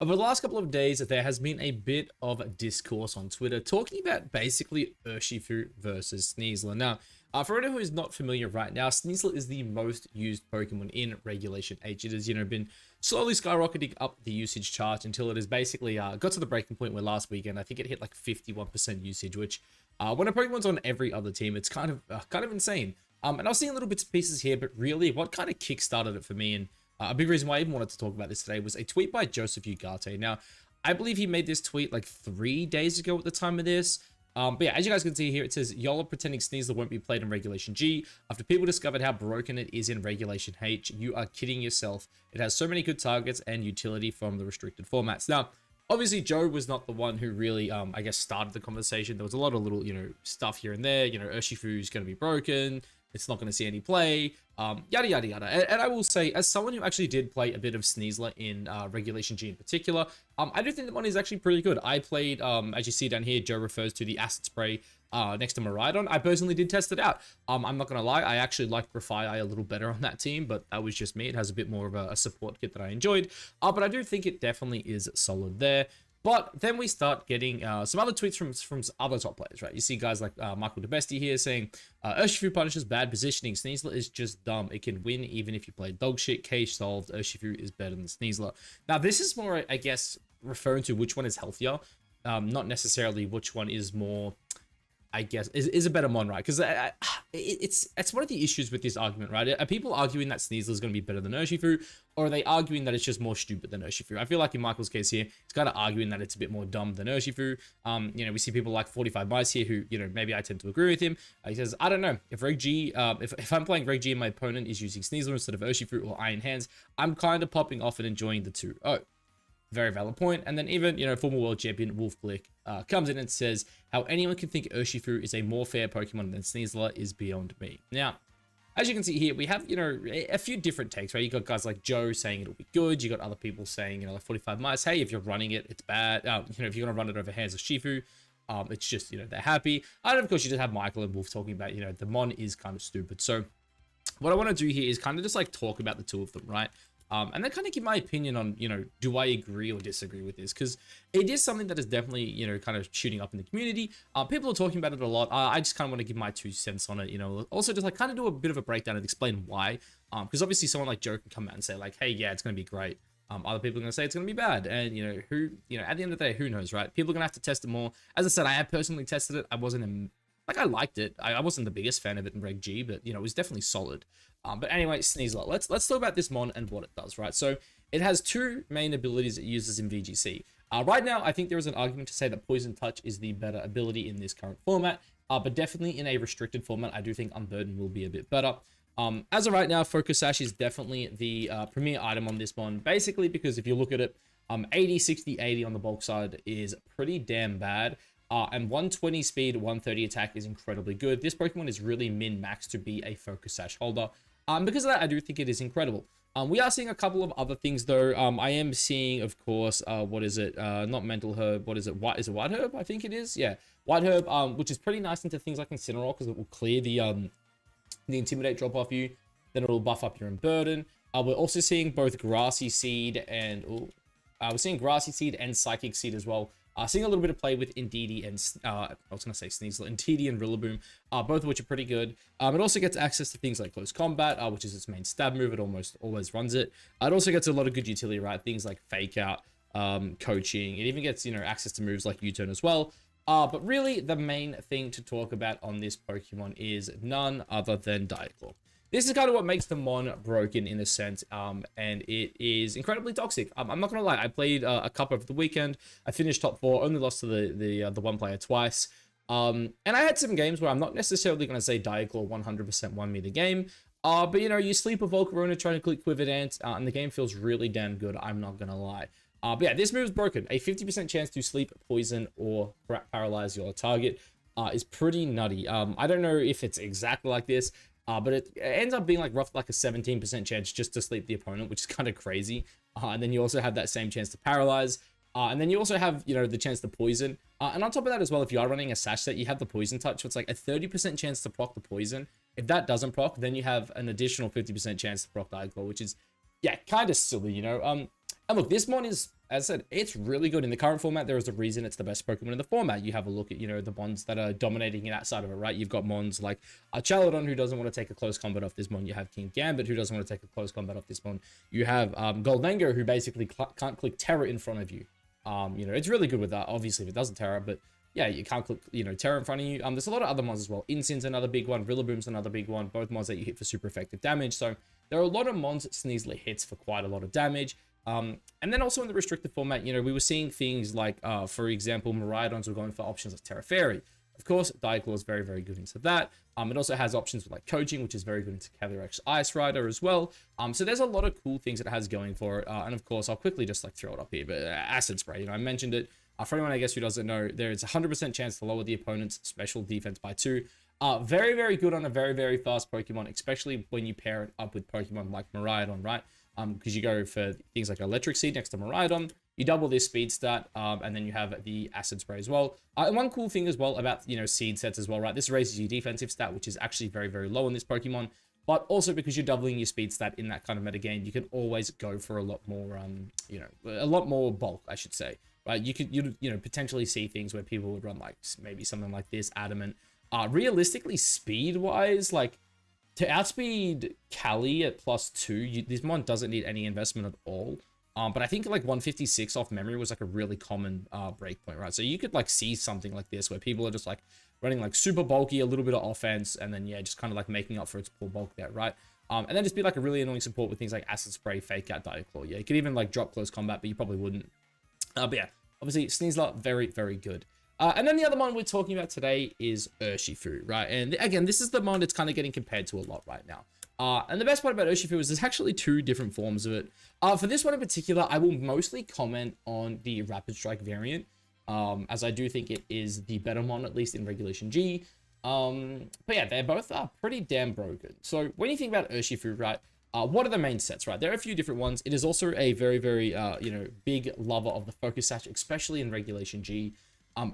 Over the last couple of days, there has been a bit of discourse on Twitter talking about basically Urshifu versus Sneasler. Now, for anyone who is not familiar right now, Sneasler is the most used Pokemon in Regulation H. It has, been slowly skyrocketing up the usage chart until it has basically got to the breaking point where last weekend, I think it hit like 51% usage, which when a Pokemon's on every other team, it's kind of insane. And I was seeing little bits and pieces here, but really what kind of kickstarted it for me, and a big reason why I even wanted to talk about this today, was a tweet by Joseph Ugarte. Now, I believe he made this tweet like 3 days ago at the time of this. But yeah, as you guys can see here, it says, y'all are pretending Sneasler won't be played in Regulation G. After people discovered how broken it is in Regulation H, you are kidding yourself. It has so many good targets and utility from the restricted formats. Now, obviously, Joe was not the one who really, I guess, started the conversation. There was a lot of little, stuff here and there. Urshifu is going to be broken. It's not going to see any play, yada, yada, yada. And I will say, as someone who actually did play a bit of Sneasler in Regulation G in particular, I do think the one is actually pretty good. I played, as you see down here, Joe refers to the Acid Spray next to Miraidon. I personally did test it out. I'm not going to lie, I actually liked Grafai a little better on that team, but that was just me. It has a bit more of a support kit that I enjoyed, but I do think it definitely is solid there. But then we start getting some other tweets from other top players, right? You see guys like Michael DeBestie here saying, Urshifu punishes bad positioning. Sneasler is just dumb. It can win even if you play dog shit. Case solved. Urshifu is better than Sneasler. Now, this is more, I guess, referring to which one is healthier, not necessarily which one is more, I guess, is a better mon, right? Because it's one of the issues with this argument, right? Are people arguing that Sneasler is going to be better than Urshifu, or are they arguing that it's just more stupid than Urshifu? I feel like in Michael's case here, he's kind of arguing that it's a bit more dumb than Urshifu. We see people like 45 Mice here who, maybe I tend to agree with him. He says, I don't know, if Reg G, if I'm playing Reg G and my opponent is using Sneasler instead of Urshifu or Iron Hands, I'm kind of popping off and enjoying the 2-0. Very valid point. And then even, former world champion Wolf Blick comes in and says, how anyone can think Urshifu is a more fair Pokemon than Sneasler is beyond me. Now, as you can see here, we have, a few different takes, right? You got guys like Joe saying it'll be good. You got other people saying, like 45 Mice, hey, if you're running it, it's bad. If you're going to run it over Hands of Shifu, it's just, they're happy. And of course, you just have Michael and Wolf talking about, the mon is kind of stupid. So what I want to do here is kind of just like talk about the two of them, right? And then kind of give my opinion on, do I agree or disagree with this? Because it is something that is definitely, kind of shooting up in the community. People are talking about it a lot. I just kind of want to give my 2 cents on it, Also just like kind of do a bit of a breakdown and explain why. Because obviously someone like Joe can come out and say like, hey, yeah, it's going to be great. Other people are going to say it's going to be bad. And, at the end of the day, who knows, right? People are going to have to test it more. As I said, I have personally tested it. I wasn't I liked it. I wasn't the biggest fan of it in Reg G, but, it was definitely solid. But anyway, Sneasler. Let's talk about this mon and what it does, right? So it has 2 main abilities it uses in VGC. Right now, I think there is an argument to say that Poison Touch is the better ability in this current format, but definitely in a restricted format, I do think Unburden will be a bit better. As of right now, Focus Sash is definitely the premier item on this mon, basically because if you look at it, 80, 60, 80 on the bulk side is pretty damn bad. And 120 speed, 130 attack is incredibly good. This Pokemon is really min-max to be a Focus Sash holder. Because of that, I do think it is incredible. We are seeing a couple of other things, though. I am seeing, of course, what is it? Not Mental Herb. What is it? Is it White Herb? I think it is. Yeah, White Herb, which is pretty nice into things like Incineroar because it will clear the Intimidate drop off you. Then it will buff up your Unburden. We're also seeing both Grassy Seed and... we're seeing Grassy Seed and Psychic Seed as well. Seeing a little bit of play with Indeedee and, I was going to say Sneasler, Indeedee and Rillaboom, both of which are pretty good. It also gets access to things like Close Combat, which is its main stab move. It almost always runs it. It also gets a lot of good utility, right? Things like Fake Out, coaching. It even gets, access to moves like U-Turn as well. But really, the main thing to talk about on this Pokemon is none other than Dialga. This is kind of what makes the mon broken in a sense, and it is incredibly toxic. I'm not gonna lie, I played a cup over the weekend. I finished top 4, only lost to the one player twice. And I had some games where I'm not necessarily gonna say Dialga 100% won me the game, but you sleep a Volcarona trying to click Quiver Dance, and the game feels really damn good. I'm not gonna lie. But yeah, this move is broken. A 50% chance to sleep, poison, or paralyze your target is pretty nutty. I don't know if it's exactly like this. But it ends up being like roughly like a 17% chance just to sleep the opponent, which is kind of crazy. And then you also have that same chance to paralyze. And then you also have, the chance to poison. And on top of that as well, if you are running a Sash set, you have the Poison Touch. So it's like a 30% chance to proc the poison. If that doesn't proc, then you have an additional 50% chance to proc Dialga, which is, yeah, kind of silly, And look, this mon is, as I said, it's really good in the current format. There is a reason it's the best Pokemon in the format. You have a look at, the mons that are dominating it outside of it, right? You've got mons like Chaladon, who doesn't want to take a close combat off this mon. You have King Gambit, who doesn't want to take a close combat off this mon. You have Goldengo, who basically can't click Terra in front of you. It's really good with that. Obviously, if it doesn't Terra, but yeah, you can't click, Terra in front of you. There's a lot of other mons as well. Incin's another big one. Rillaboom's another big one. Both mons that you hit for super effective damage. So there are a lot of mons that Sneasler hits for quite a lot of damage. And then also in the restricted format, we were seeing things like, for example, Miraidons were going for options like Terra Fairy. Of course, Dialclaw is very, very good into that. It also has options with like coaching, which is very good into Calyrex Ice Rider as well. So there's a lot of cool things it has going for it. And of course, I'll quickly just like throw it up here, but Acid Spray, I mentioned it. For anyone, I guess, who doesn't know, there is a 100% chance to lower the opponent's special defense by 2. Very, very good on a very, very fast Pokemon, especially when you pair it up with Pokemon like Miraidon, right? Because you go for things like Electric Seed next to Miraidon, you double this speed stat, and then you have the Acid Spray as well. And one cool thing as well about, seed sets as well, right? This raises your defensive stat, which is actually very, very low on this Pokemon. But also because you're doubling your speed stat in that kind of metagame, you can always go for a lot more, a lot more bulk, I should say. Right? You could, potentially see things where people would run like maybe something like this, Adamant. Realistically, speed-wise, like, to outspeed Cali at +2, this mon doesn't need any investment at all. But I think like 156 off memory was like a really common breakpoint, right? So you could like see something like this where people are just like running like super bulky, a little bit of offense, and then yeah, just kind of like making up for its poor bulk there, right? And then just be like a really annoying support with things like Acid Spray, Fake Out, Dialclaw. Yeah, you could even like drop close combat, but you probably wouldn't. But yeah, obviously Sneasler, very, very good. And then the other mon we're talking about today is Urshifu, right? And again, this is the mon that's kind of getting compared to a lot right now. And the best part about Urshifu is there's actually 2 different forms of it. For this one in particular, I will mostly comment on the Rapid Strike variant, as I do think it is the better mon, at least in Regulation G. But yeah, they're both pretty damn broken. So when you think about Urshifu, right, what are the main sets, right? There are a few different ones. It is also a very, very, big lover of the Focus Sash, especially in Regulation G.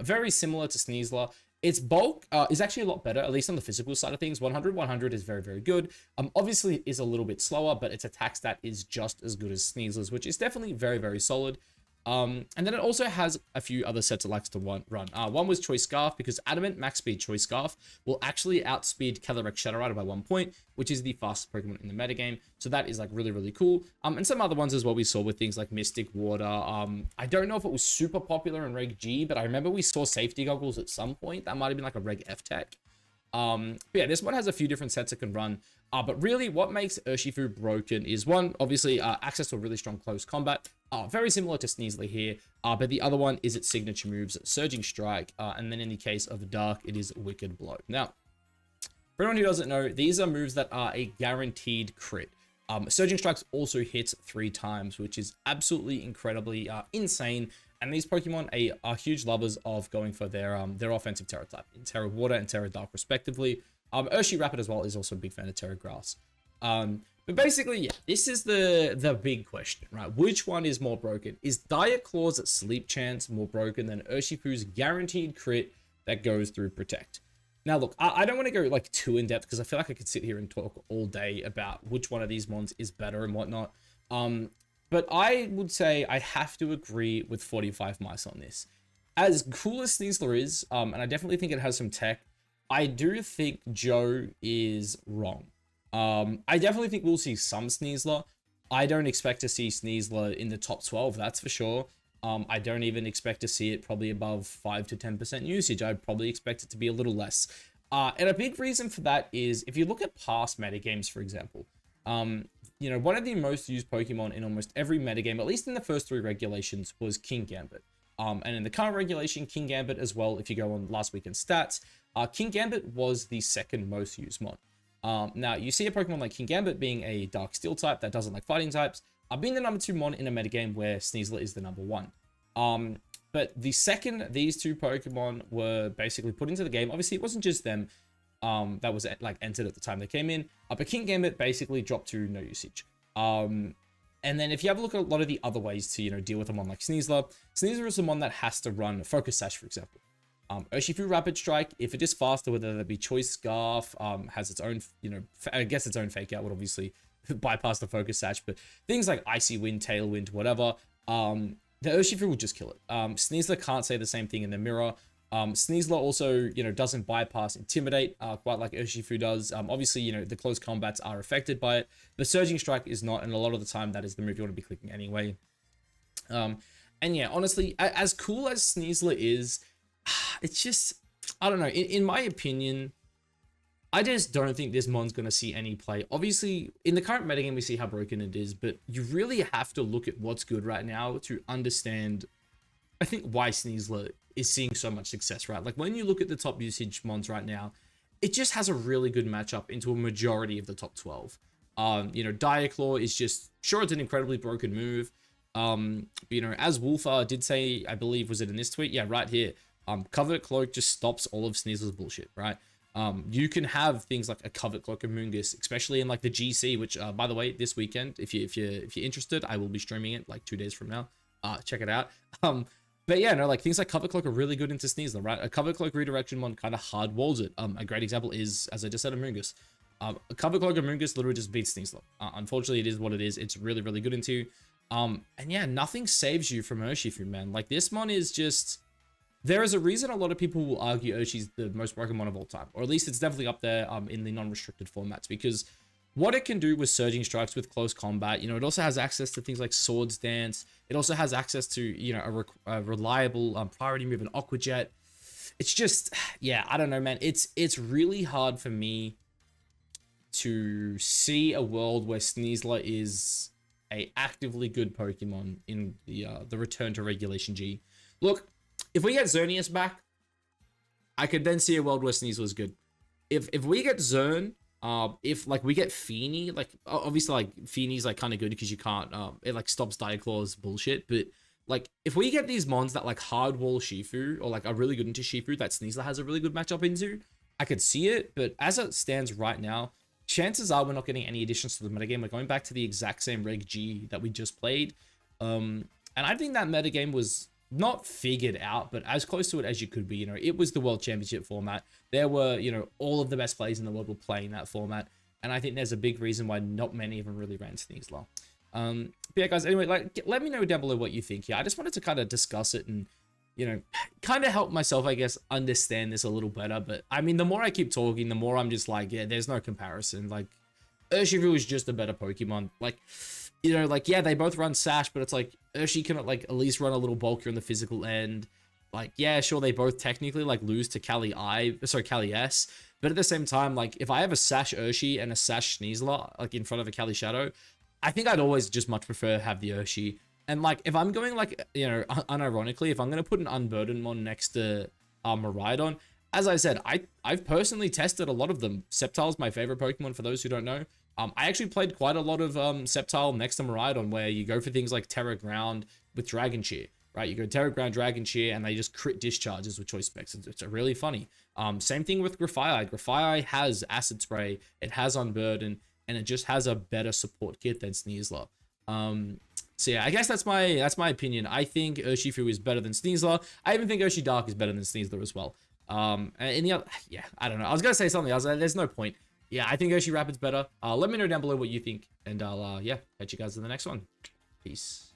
Very similar to Sneasler. Its bulk is actually a lot better, at least on the physical side of things. 100 is very, very good. Obviously, it is a little bit slower, but its attack stat is just as good as Sneasler's, which is definitely very, very solid. And then it also has a few other sets it likes to run. One was Choice Scarf, because Adamant Max Speed Choice Scarf will actually outspeed Calyrex Shadow Rider by 1 point, which is the fastest Pokemon in the metagame. So that is like really, really cool. And some other ones as well we saw with things like Mystic Water. I don't know if it was super popular in Reg G, but I remember we saw Safety Goggles at some point. That might have been like a Reg F tech. But yeah, this one has a few different sets it can run. But really what makes Urshifu broken is one, obviously, access to a really strong close combat. Very similar to Sneasler here. But the other one is its signature moves, Surging Strike. And then in the case of Dark, it is Wicked Blow. Now, for anyone who doesn't know, these are moves that are a guaranteed crit. Surging Strikes also hits 3 times, which is absolutely incredibly insane. And these Pokemon are huge lovers of going for their offensive Terra type, in Terra Water and Terra Dark respectively. Urshifu Rapid as well is also a big fan of Terra Grass. But basically, yeah, this is the big question, right? Which one is more broken? Is Dialclaw's Sleep Chance more broken than Urshifu's guaranteed crit that goes through Protect? Now, look, I don't want to go like too in depth because I feel like I could sit here and talk all day about which one of these mons is better and whatnot. But I would say I have to agree with 45 Mice on this. As cool as Sneasler is, and I definitely think it has some tech, I do think Joe is wrong. I definitely think we'll see some Sneasler. I don't expect to see Sneasler in the top 12, that's for sure. I don't even expect to see it probably above 5 to 10% usage. I'd probably expect it to be a little less. And a big reason for that is if you look at past metagames, for example, one of the most used Pokemon in almost every metagame, at least in the first 3 regulations, was King Gambit. And in the current regulation, King Gambit as well, if you go on last weekend's stats, King Gambit was the 2nd most used mon. Now, you see a Pokemon like King Gambit being a Dark Steel type that doesn't like fighting types, being the number 2 mon in a metagame where Sneasler is the number 1. But the second these 2 Pokemon were basically put into the game, obviously it wasn't just them that was like entered at the time they came in, but King Gambit basically dropped to no usage. And then if you have a look at a lot of the other ways to, deal with a mon like Sneasler, Sneasler is the one that has to run Focus Sash, for example. Urshifu Rapid Strike, if it is faster, whether that be Choice Scarf, has its own, I guess its own Fake Out would obviously bypass the focus sash, but things like Icy Wind, Tailwind, whatever, the Urshifu will just kill it. Sneasler can't say the same thing in the mirror. Sneasler also, doesn't bypass Intimidate quite like Urshifu does. Obviously, the close combats are affected by it, but Surging Strike is not, and a lot of the time that is the move you want to be clicking anyway. And yeah, honestly, as cool as Sneasler is, it's just, I don't know, in my opinion, I just don't think this mon's going to see any play. Obviously, in the current metagame, we see how broken it is, but you really have to look at what's good right now to understand, I think, why Sneasler is seeing so much success, right? Like, when you look at the top usage mons right now, it just has a really good matchup into a majority of the top 12. Diaclaw is just, sure, it's an incredibly broken move. As Wolfer did say, I believe, was it in this tweet? Yeah, right here. Covert Cloak just stops all of Sneasler's bullshit, right? You can have things like a Covert Cloak Amoonguss, especially in like the GC, which, by the way, this weekend, if you're interested, I will be streaming it like 2 days from now. Check it out. But yeah, no, like things like Covert Cloak are really good into Sneasler, right? A Covert Cloak redirection one kind of hard walls it. A great example is, as I just said, Amoonguss. A Covert Cloak Amoonguss literally just beats Sneasler. Unfortunately, it is what it is. It's really, really good into. And yeah, nothing saves you from Urshifu, man. Like, this mon is just... There is a reason a lot of people will argue Urshi's the most broken mon of all time. Or at least it's definitely up there in the non-restricted formats. Because what it can do with Surging Strikes, with close combat, it also has access to things like Swords Dance. It also has access to, a reliable priority move, an Aqua Jet. It's just, yeah, I don't know, man. It's really hard for me to see a world where Sneasler is a actively good Pokemon in the return to Regulation G. Look, if we get Xerneas back, I could then see a world where Sneasler is good. If we get Zern, if like we get Feeny, like obviously like Feeny's like kind of good because you can't it like stops Diaclaw's bullshit, but like if we get these mons that like hard wall Shifu or like are really good into Shifu that Sneasler has a really good matchup into, I could see it. But as it stands right now, chances are we're not getting any additions to the metagame. We're going back to the exact same Reg G that we just played. And I think that metagame was not figured out, but as close to it as you could be. It was the World Championship format. There were, all of the best players in the world were playing that format. And I think there's a big reason why not many of them really ran Sneasler. But yeah, guys, anyway, like, let me know down below what you think here. I just wanted to kind of discuss it and, kind of help myself, I guess, understand this a little better. But I mean, the more I keep talking, the more I'm just like, yeah, there's no comparison. Like, Urshifu is just a better Pokemon. Like, yeah, they both run Sash, but it's like, Urshi can, like, at least run a little bulkier on the physical end. Like, yeah, sure, they both technically, like, lose to Cali S. But at the same time, like, if I have a Sash Urshi and a Sash Sneasler, like, in front of a Cali Shadow, I think I'd always just much prefer have the Urshi. And, like, if I'm going, like, unironically, if I'm going to put an Unburdened mon next to Miraidon, as I said, I've personally tested a lot of them. Sceptile's my favorite Pokemon, for those who don't know. I actually played quite a lot of Sceptile next to Miraidon, where you go for things like Terra Ground with Dragon Cheer, right? You go Terra Ground, Dragon Cheer, and they just crit discharges with choice specs. It's really funny. Same thing with Grafaiai. Grafaiai has Acid Spray, it has Unburden, and it just has a better support kit than Sneasler. So yeah, I guess that's my opinion. I think Urshifu is better than Sneasler. I even think Urshidark is better than Sneasler as well. And the other, yeah, I don't know. I was gonna say something else. There's no point. Yeah, I think Urshifu Rapid's better. Let me know down below what you think, and I'll yeah, catch you guys in the next one. Peace.